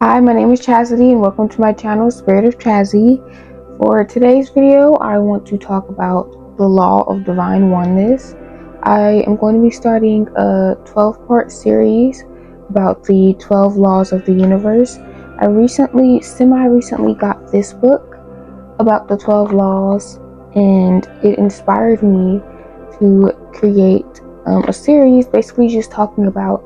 Hi, my name is Chastity and welcome to my channel, Spirit of Chazzy. For today's video, I want to talk about the Law of Divine Oneness. I am going to be starting a 12-part series about the 12 laws of the universe. I semi-recently got this book about the 12 laws, and it inspired me to create a series basically just talking about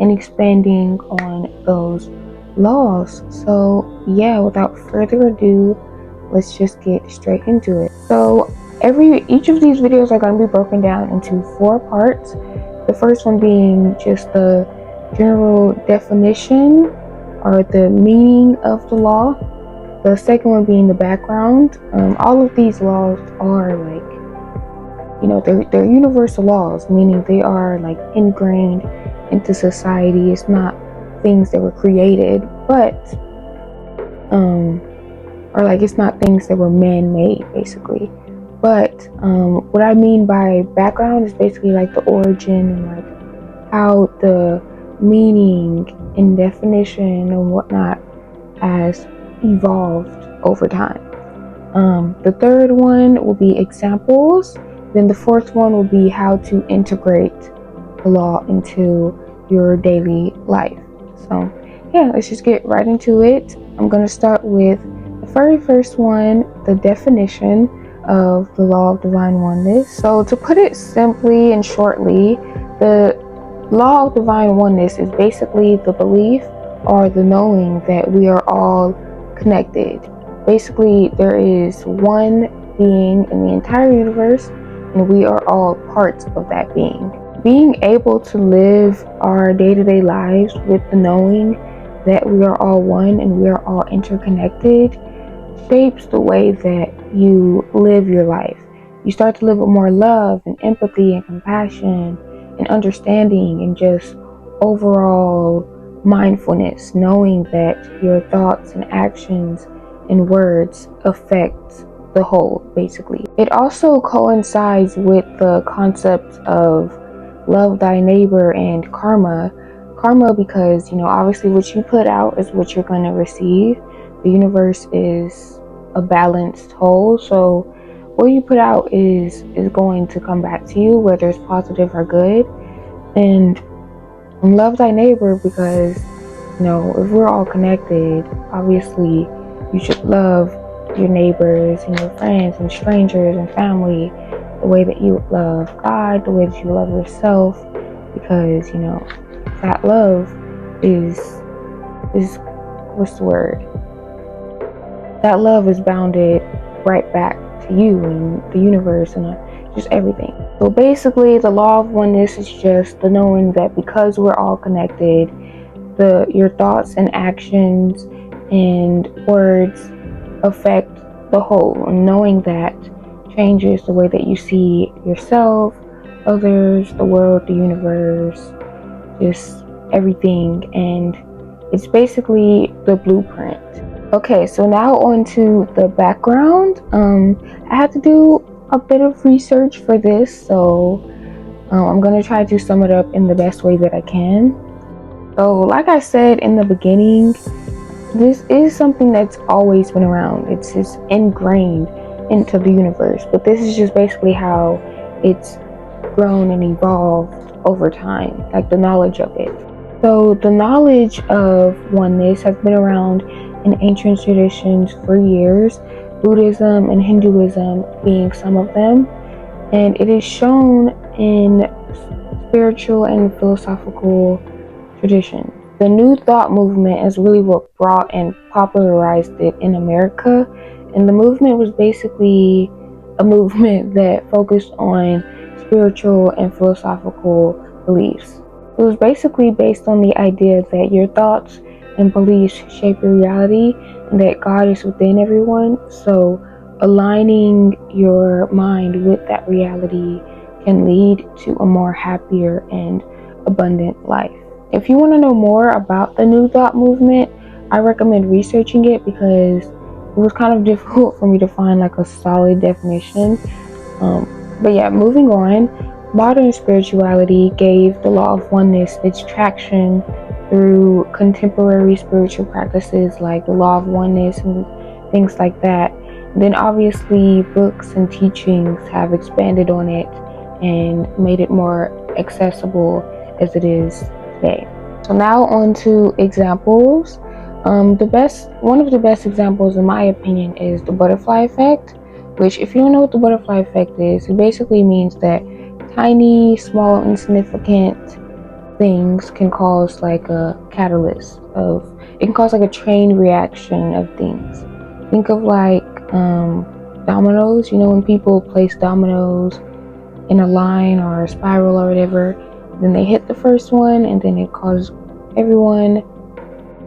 and expanding on those laws. So yeah, without further ado, let's just get straight into it. So each of these videos are going to be broken down into 4 parts. The first one being just the general definition or the meaning of the law. The second one being the background. All of these laws are they're universal laws, meaning they are like ingrained into society. It's not things that were created, but it's not things that were man-made, basically. But what I mean by background is basically like the origin and like how the meaning and definition and whatnot has evolved over time. The third one will be examples. Then the fourth one will be how to integrate the law into your daily life. So yeah, let's just get right into it. I'm going to start with the very first one, the definition of the Law of Divine Oneness. So to put it simply and shortly, the Law of Divine Oneness is basically the belief or the knowing that we are all connected. Basically, there is one being in the entire universe, and we are all parts of that being. Being able to live our day-to-day lives with the knowing that we are all one and we are all interconnected shapes the way that you live your life. You start to live with more love and empathy and compassion and understanding and just overall mindfulness, knowing that your thoughts and actions and words affect the whole, basically. It also coincides with the concept of love thy neighbor and karma because obviously what you put out is what you're going to receive. The universe is a balanced whole, so what you put out is going to come back to you, whether it's positive or good. And love thy neighbor because if we're all connected, obviously you should love your neighbors and your friends and strangers and family the way that you love God, the way that you love yourself, because that love is what's the word? That love is bounded right back to you and the universe and just everything. So basically, the Law of Oneness is just the knowing that because we're all connected, your thoughts and actions and words affect the whole, and knowing that changes the way that you see yourself, others, the world, the universe, just everything. And it's basically the blueprint. Okay, so now on to the background. I had to do a bit of research for this, so I'm going to try to sum it up in the best way that I can. So like I said in the beginning, this is something that's always been around. It's just ingrained into the universe, but this is just basically how it's grown and evolved over time, like the knowledge of it. So the knowledge of oneness has been around in ancient traditions for years, Buddhism and Hinduism being some of them, and it is shown in spiritual and philosophical traditions. The New Thought movement is really what brought and popularized it in America, and the movement was basically a movement that focused on spiritual and philosophical beliefs. It was basically based on the idea that your thoughts and beliefs shape your reality and that God is within everyone, so aligning your mind with that reality can lead to a more happier and abundant life. If you want to know more about the New Thought movement, I recommend researching it because it was kind of difficult for me to find like a solid definition. But yeah, moving on, modern spirituality gave the Law of Oneness its traction through contemporary spiritual practices like the Law of Oneness and things like that. Then obviously books and teachings have expanded on it and made it more accessible as it is today. So now on to examples. One of the best examples in my opinion is the butterfly effect, which, if you don't know what the butterfly effect is, it basically means that tiny, small, insignificant things can cause like a catalyst of, it can cause like a chain reaction of things. Think of like dominoes. You know, when people place dominoes in a line or a spiral or whatever, then they hit the first one and then it causes everyone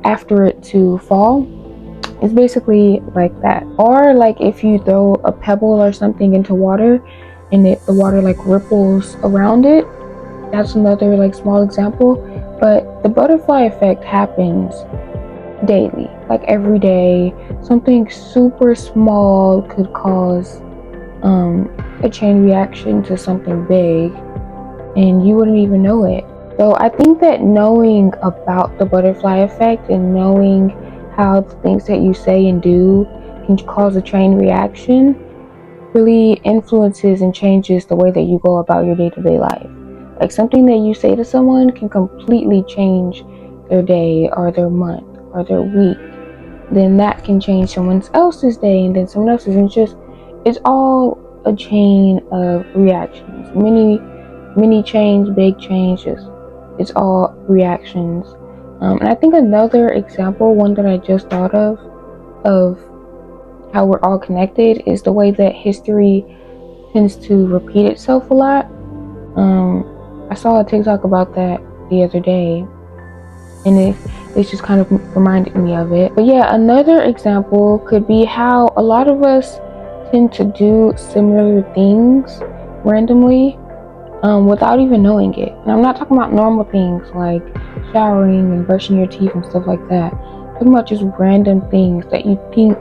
after it to fall. It's basically like that. Or like if you throw a pebble or something into water and the water like ripples around it, that's another like small example. But the butterfly effect happens daily, like every day. Something super small could cause a chain reaction to something big and you wouldn't even know it. So I think that knowing about the butterfly effect and knowing how the things that you say and do can cause a chain reaction really influences and changes the way that you go about your day-to-day life. Like something that you say to someone can completely change their day or their month or their week. Then that can change someone else's day and then someone else's. And it's all a chain of reactions. Many chains, big changes. It's all reactions. And I think another example, one that I just thought of how we're all connected, is the way that history tends to repeat itself a lot. I saw a TikTok about that the other day, and it just kind of reminded me of it. But yeah, another example could be how a lot of us tend to do similar things randomly without even knowing it. And I'm not talking about normal things like showering and brushing your teeth and stuff like that. I'm talking about just random things that you think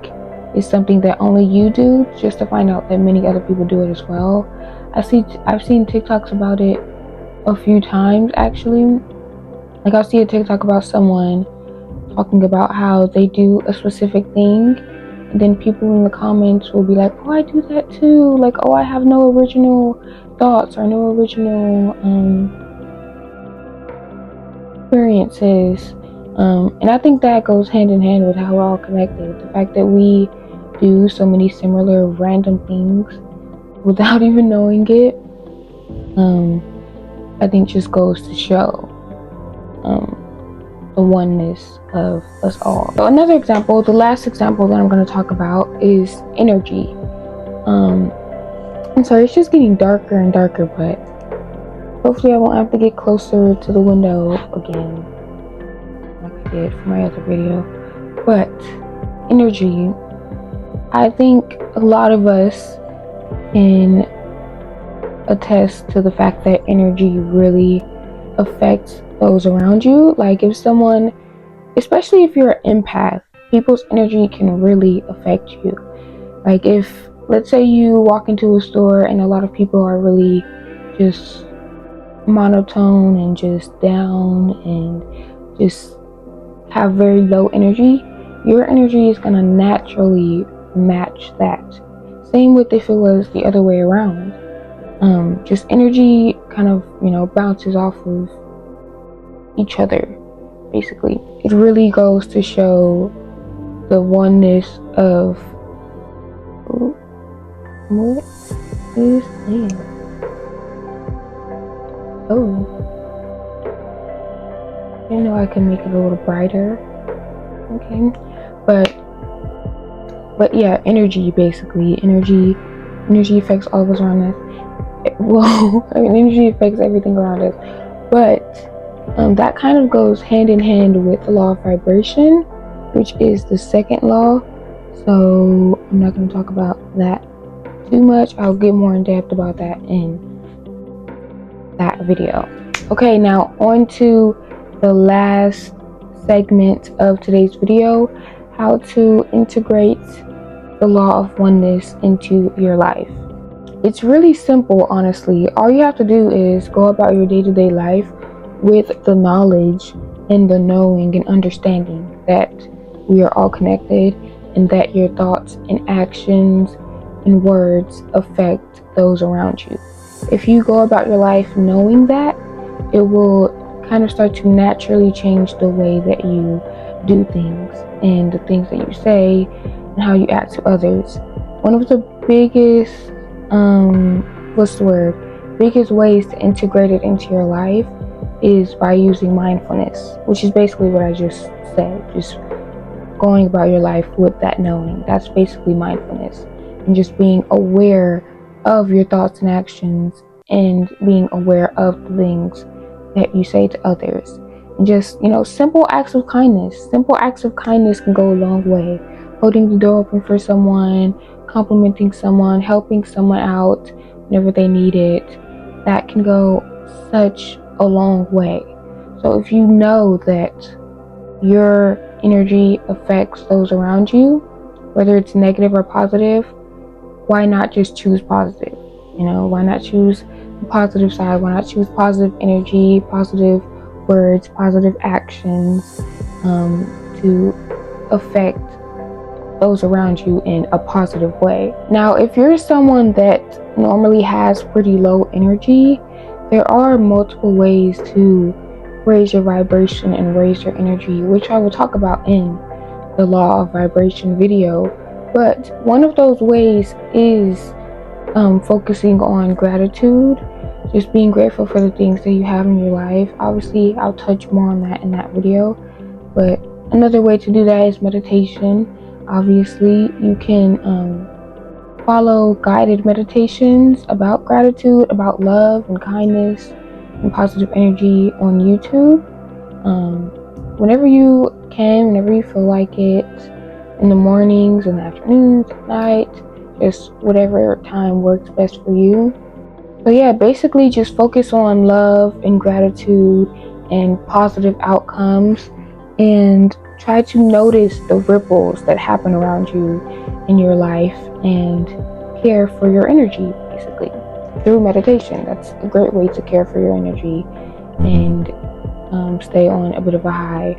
is something that only you do, just to find out that many other people do it as well. I've seen TikToks about it a few times actually. Like I'll see a TikTok about someone talking about how they do a specific thing, and then people in the comments will be like, oh, I do that too. Like, oh, I have no original thoughts or no original experiences. And I think that goes hand in hand with how we're all connected. The fact that we do so many similar random things without even knowing it, I think just goes to show the oneness of us all. So another example, the last example that I'm going to talk about is energy. I'm sorry, it's just getting darker and darker, but hopefully I won't have to get closer to the window again like I did for my other video. But energy, I think a lot of us can attest to the fact that energy really affects those around you. Like if someone, especially if you're an empath, people's energy can really affect you. Like if, let's say you walk into a store and a lot of people are really just monotone and just down and just have very low energy, your energy is going to naturally match that. Same with if it was the other way around. Just energy kind of, bounces off of each other, basically. It really goes to show the oneness of what is that? Oh, I didn't know I could make it a little brighter. Okay, but yeah, energy, basically. Energy affects all of us around us. Well, energy affects everything around us, but that kind of goes hand in hand with the law of vibration, which is the second law. So I'm not going to talk about that too much. I'll get more in depth about that in that video. Okay, now on to the last segment of today's video, how to integrate the law of oneness into your life. It's really simple, honestly. All you have to do is go about your day-to-day life with the knowledge in the knowing and understanding that we are all connected, and that your thoughts and actions and words affect those around you. If you go about your life knowing that, it will kind of start to naturally change the way that you do things and the things that you say and how you act to others. One of the biggest biggest ways to integrate it into your life is by using mindfulness, which is basically what I just said. Just going about your life with that knowing. That's basically mindfulness. And just being aware of your thoughts and actions, and being aware of the things that you say to others. And just, simple acts of kindness. Simple acts of kindness can go a long way. Holding the door open for someone, complimenting someone, helping someone out whenever they need it. That can go such a long way. So if you know that your energy affects those around you, whether it's negative or positive, why not just choose positive? Why not choose the positive side? Why not choose positive energy, positive words, positive actions to affect those around you in a positive way? Now, if you're someone that normally has pretty low energy, there are multiple ways to raise your vibration and raise your energy, which I will talk about in the Law of Vibration video. But one of those ways is focusing on gratitude, just being grateful for the things that you have in your life. Obviously, I'll touch more on that in that video, but another way to do that is meditation. Obviously, you can follow guided meditations about gratitude, about love and kindness and positive energy on YouTube. Whenever you can, whenever you feel like it, in the mornings, in the afternoons, at night, just whatever time works best for you. So yeah, basically just focus on love and gratitude and positive outcomes, and try to notice the ripples that happen around you in your life, and care for your energy, basically, through meditation. That's a great way to care for your energy and stay on a bit of a high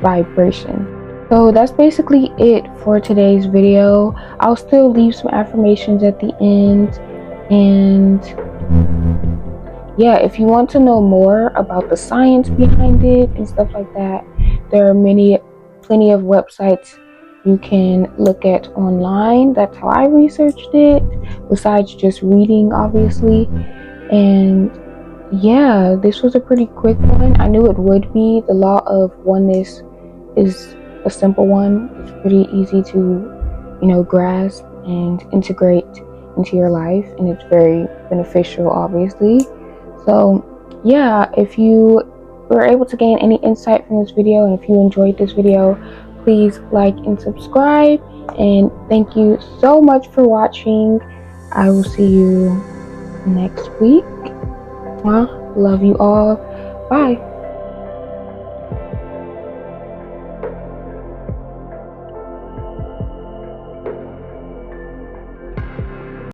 vibration. So that's basically it for today's video. I'll still leave some affirmations at the end. And yeah, if you want to know more about the science behind it and stuff like that, there are plenty of websites you can look at online. That's how I researched it, besides just reading, obviously. And yeah, this was a pretty quick one. I knew it would be. The Law of Oneness is a simple one. It's pretty easy to, grasp and integrate into your life, and it's very beneficial, obviously. So yeah, if you were able to gain any insight from this video, and if you enjoyed this video, please like and subscribe. And thank you so much for watching. I will see you next week. Love you all. Bye.